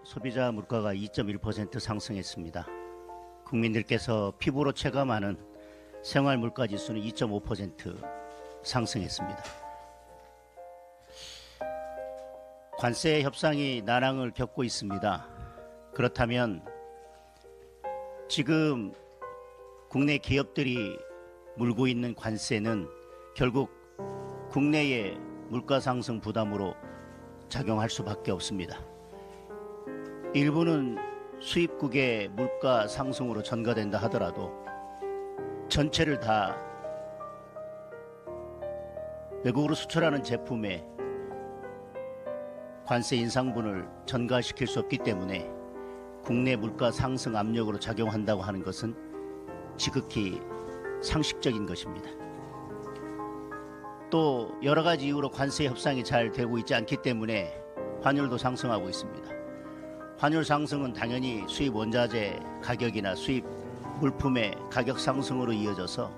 소비자 물가가 2.1% 상승했습니다. 국민들께서 피부로 체감하는 생활 물가 지수는 2.5% 상승했습니다. 관세 협상이 난항을 겪고 있습니다. 그렇다면 지금 국내 기업들이 물고 있는 관세는 결국 국내의 물가 상승 부담으로 작용할 수밖에 없습니다. 일부는 수입국의 물가 상승으로 전가된다 하더라도 전체를 다 외국으로 수출하는 제품에 관세 인상분을 전가시킬 수 없기 때문에 국내 물가 상승 압력으로 작용한다고 하는 것은 지극히 상식적인 것입니다. 또 여러 가지 이유로 관세 협상이 잘 되고 있지 않기 때문에 환율도 상승하고 있습니다. 환율 상승은 당연히 수입 원자재 가격이나 수입 물품의 가격 상승으로 이어져서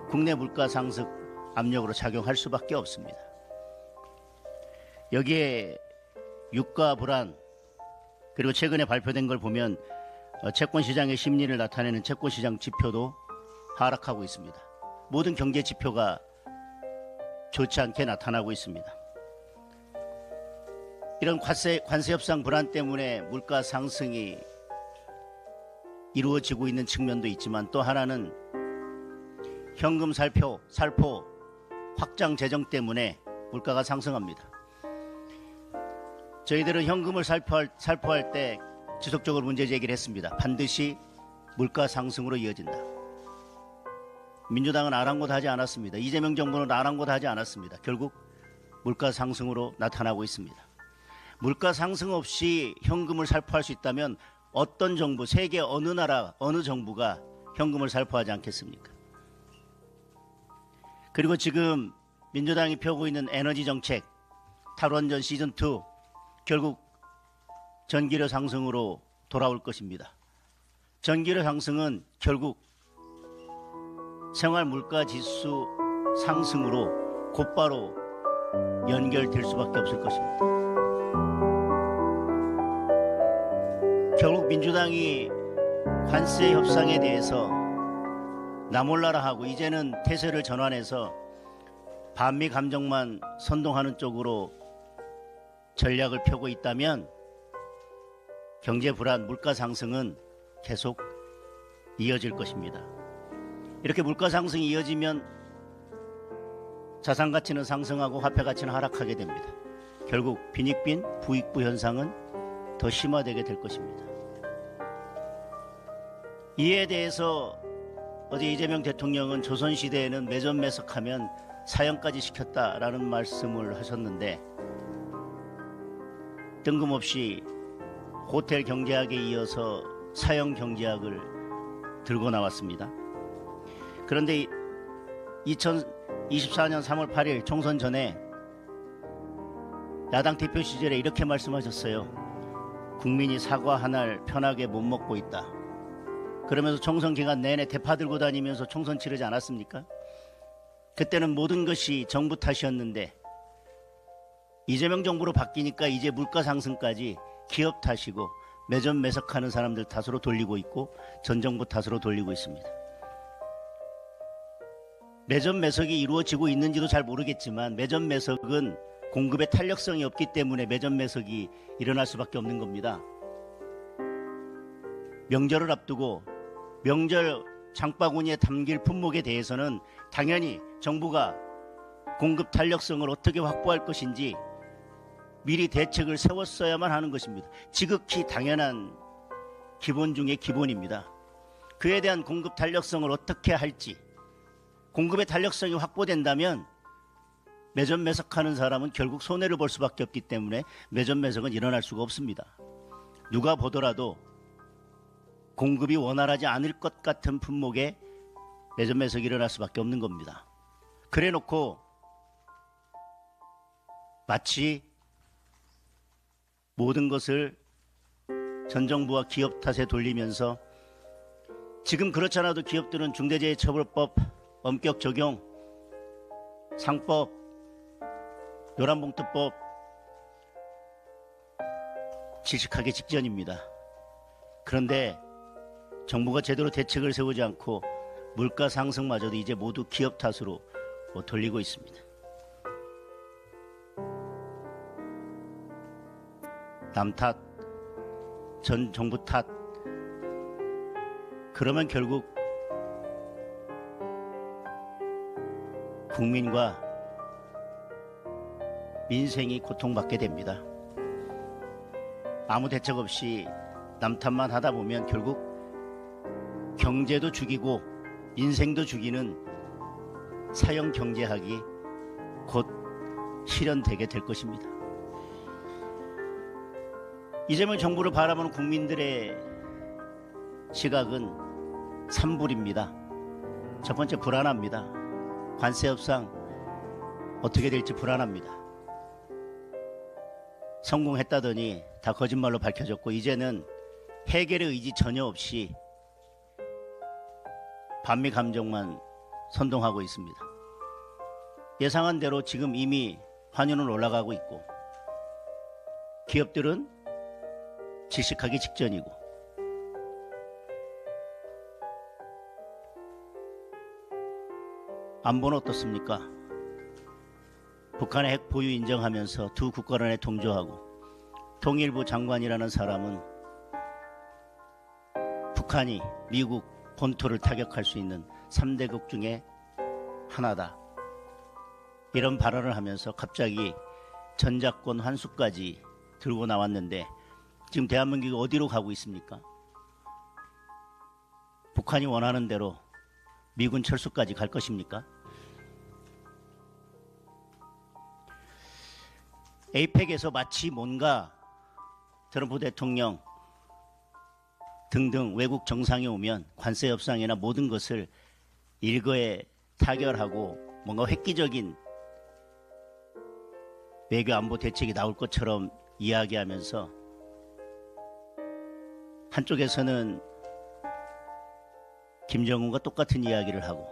국내 물가 상승 압력으로 작용할 수밖에 없습니다. 여기에 유가 불안 그리고 최근에 발표된 걸 보면 채권시장의 심리를 나타내는 채권시장 지표도 하락하고 있습니다. 모든 경제 지표가 좋지 않게 나타나고 있습니다. 이런 관세 협상 불안 때문에 물가 상승이 이루어지고 있는 측면도 있지만 또 하나는 현금 살포 확장 재정 때문에 물가가 상승합니다. 저희들은 현금을 살포할 때 지속적으로 문제 제기를 했습니다. 반드시 물가 상승으로 이어진다. 민주당은 아랑곳하지 않았습니다. 이재명 정부는 아랑곳하지 않았습니다. 결국 물가 상승으로 나타나고 있습니다. 물가 상승 없이 현금을 살포할 수 있다면 어떤 정부, 세계 어느 나라, 어느 정부가 현금을 살포하지 않겠습니까? 그리고 지금 민주당이 펴고 있는 에너지 정책, 탈원전 시즌2 결국 전기료 상승으로 돌아올 것입니다. 전기료 상승은 결국 생활 물가 지수 상승으로 곧바로 연결될 수밖에 없을 것입니다. 결국 민주당이 관세 협상에 대해서 나몰라라 하고 이제는 태세를 전환해서 반미 감정만 선동하는 쪽으로 전략을 펴고 있다면 경제 불안, 물가 상승은 계속 이어질 것입니다. 이렇게 물가 상승이 이어지면 자산 가치는 상승하고 화폐 가치는 하락하게 됩니다. 결국 빈익빈, 부익부 현상은 더 심화되게 될 것입니다. 이에 대해서 어제 이재명 대통령은 조선시대에는 매점매석하면 사형까지 시켰다라는 말씀을 하셨는데 뜬금없이 호텔 경제학에 이어서 사형 경제학을 들고 나왔습니다. 그런데 2024년 3월 8일 총선 전에 야당 대표 시절에 이렇게 말씀하셨어요. 국민이 사과 한 알 편하게 못 먹고 있다. 그러면서 총선 기간 내내 대파 들고 다니면서 총선 치르지 않았습니까? 그때는 모든 것이 정부 탓이었는데 이재명 정부로 바뀌니까 이제 물가 상승까지 기업 탓이고 매점 매석하는 사람들 탓으로 돌리고 있고 전 정부 탓으로 돌리고 있습니다. 매점 매석이 이루어지고 있는지도 잘 모르겠지만 매점 매석은 공급에 탄력성이 없기 때문에 매점 매석이 일어날 수밖에 없는 겁니다. 명절을 앞두고 명절 장바구니에 담길 품목에 대해서는 당연히 정부가 공급 탄력성을 어떻게 확보할 것인지 미리 대책을 세웠어야만 하는 것입니다. 지극히 당연한 기본 중의 기본입니다. 그에 대한 공급 탄력성을 어떻게 할지, 공급의 탄력성이 확보된다면 매점 매석하는 사람은 결국 손해를 볼 수밖에 없기 때문에 매점 매석은 일어날 수가 없습니다. 누가 보더라도 공급이 원활하지 않을 것 같은 품목에 매점 매석이 일어날 수밖에 없는 겁니다. 그래 놓고 마치 모든 것을 전 정부와 기업 탓에 돌리면서 지금 그렇지 않아도 기업들은 중대재해처벌법 엄격 적용, 상법, 요란봉투법 질식하기 직전입니다. 그런데 정부가 제대로 대책을 세우지 않고 물가 상승마저도 이제 모두 기업 탓으로 돌리고 있습니다. 남 탓, 전 정부 탓. 그러면 결국 국민과 민생이 고통받게 됩니다. 아무 대책 없이 남 탓만 하다 보면 결국 경제도 죽이고 민생도 죽이는 사형 경제학이 곧 실현되게 될 것입니다. 이재명 정부를 바라보는 국민들의 시각은 산불입니다. 첫 번째, 불안합니다. 관세 협상 어떻게 될지 불안합니다. 성공했다더니 다 거짓말로 밝혀졌고 이제는 해결의 의지 전혀 없이 반미 감정만 선동하고 있습니다. 예상한 대로 지금 이미 환율은 올라가고 있고 기업들은 질식하기 직전이고 안보는 어떻습니까? 북한의 핵 보유 인정하면서 두 국가 간에 동조하고 통일부 장관이라는 사람은 북한이 미국 본토를 타격할 수 있는 3대국 중에 하나다. 이런 발언을 하면서 갑자기 전작권 환수까지 들고 나왔는데 지금 대한민국이 어디로 가고 있습니까? 북한이 원하는 대로 미군 철수까지 갈 것입니까? 에이펙에서 마치 뭔가 트럼프 대통령 등등 외국 정상이 오면 관세 협상이나 모든 것을 일거에 타결하고 뭔가 획기적인 외교 안보 대책이 나올 것처럼 이야기하면서 한쪽에서는 김정은과 똑같은 이야기를 하고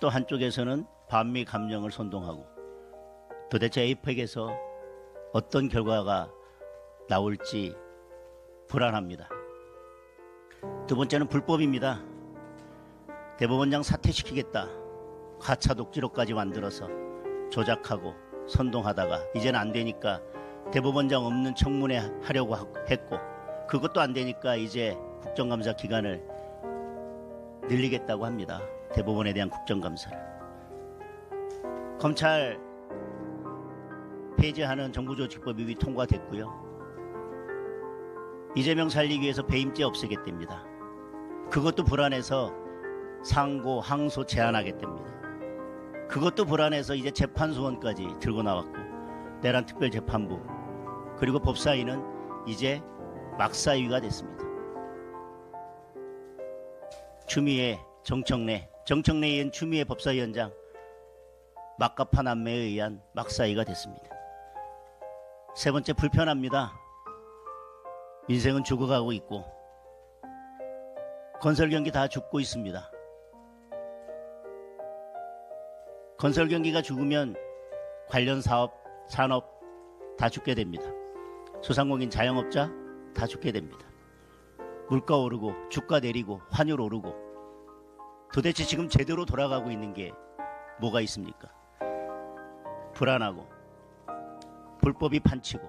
또 한쪽에서는 반미 감정을 선동하고 도대체 에이펙에서 어떤 결과가 나올지 불안합니다. 두 번째는 불법입니다. 대법원장 사퇴시키겠다. 가짜 녹취록까지 만들어서 조작하고 선동하다가 이제는 안 되니까 대법원장 없는 청문회 하려고 했고 그것도 안 되니까 이제 국정감사 기간을 늘리겠다고 합니다. 대법원에 대한 국정감사를. 검찰 폐지하는 정부조직법 입이 통과됐고요. 이재명 살리기 위해서 배임죄 없애겠답니다. 그것도 불안해서 상고, 항소 제한하겠답니다. 그것도 불안해서 이제 재판소원까지 들고 나왔고 내란특별재판부 그리고 법사위는 이제 막사위가 됐습니다. 추미애, 정청래에 의한 추미애 법사위원장 막가파 남매에 의한 막사위가 됐습니다. 세 번째, 불편합니다. 민생은 죽어가고 있고 건설 경기 다 죽고 있습니다. 건설 경기가 죽으면 관련 사업, 산업 다 죽게 됩니다. 소상공인 자영업자 다 죽게 됩니다. 물가 오르고 주가 내리고 환율 오르고 도대체 지금 제대로 돌아가고 있는 게 뭐가 있습니까? 불안하고 불법이 판치고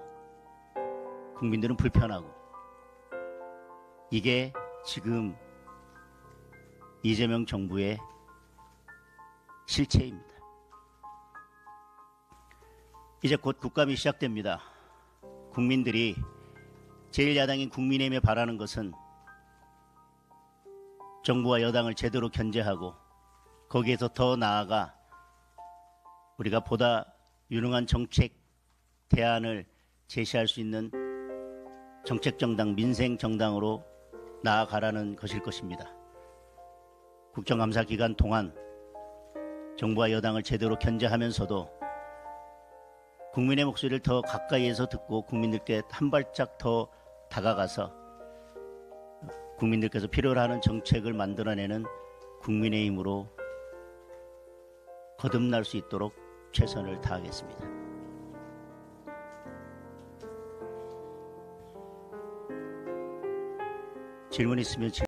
국민들은 불편하고 이게 지금 이재명 정부의 실체입니다. 이제 곧 국감이 시작됩니다. 국민들이 제1야당인 국민의힘에 바라는 것은 정부와 여당을 제대로 견제하고 거기에서 더 나아가 우리가 보다 유능한 정책 대안을 제시할 수 있는 정책정당, 민생정당으로 나아가라는 것일 것입니다. 국정감사 기간 동안 정부와 여당을 제대로 견제하면서도 국민의 목소리를 더 가까이에서 듣고 국민들께 한 발짝 더 다가가서 국민들께서 필요로 하는 정책을 만들어내는 국민의힘으로 거듭날 수 있도록 최선을 다하겠습니다. 질문 있으면